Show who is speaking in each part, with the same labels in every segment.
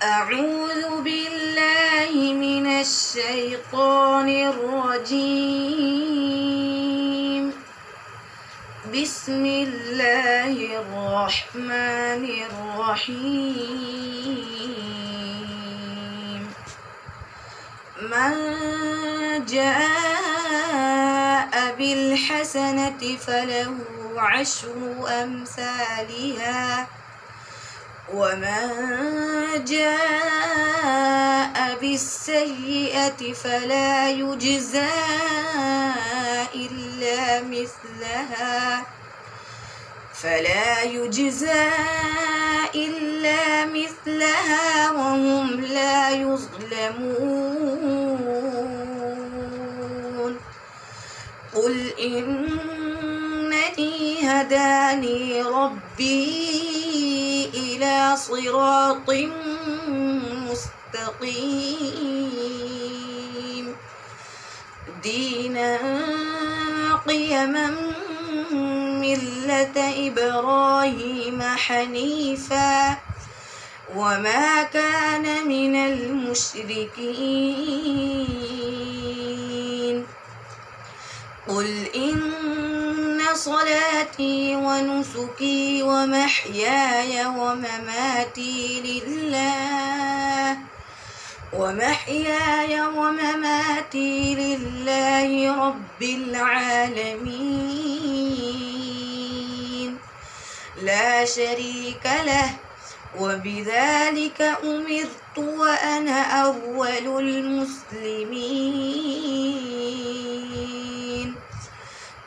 Speaker 1: أعوذ بالله من الشيطان الرجيم. بسم الله الرحمن الرحيم. من جاء بالحسنة فله عشر أمثالها ومن جاء بالسيئة فلا يجزى إلا مثلها وهم لا يظلمون. قل إنني هداني ربي إلى صراط مستقيم دينا قيما ملة إبراهيم حنيفا وما كان من المشركين. قل إن صلاتي ونسكي ومحياي ومماتي لله رب العالمين لا شريك له وبذلك أمرت وأنا أول المسلمين.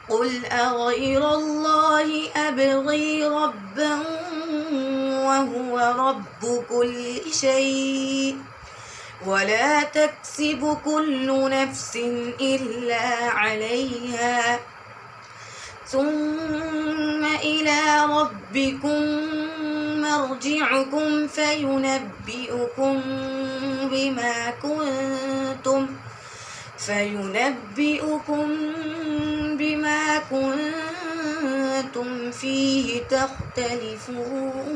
Speaker 1: قل أغير الله أبغي ربا وهو رب كل شيء ولا تكسب كل نفس إلا عليها ثم إلى ربكم مرجعكم فينبئكم بما كنتم فيه تختلفون.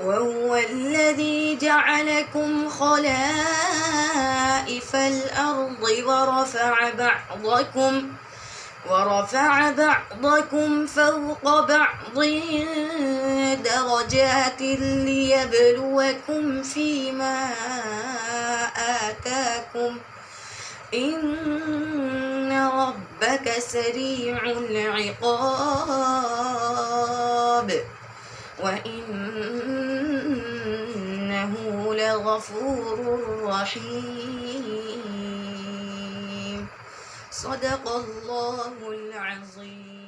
Speaker 1: وهو الذي جعلكم خلائف الأرض ورفع بعضكم فوق بعض درجات ليبلوكم فيما آتاكم إن ربك سريع العقاب وإنه لغفور رحيم. صدق الله العظيم.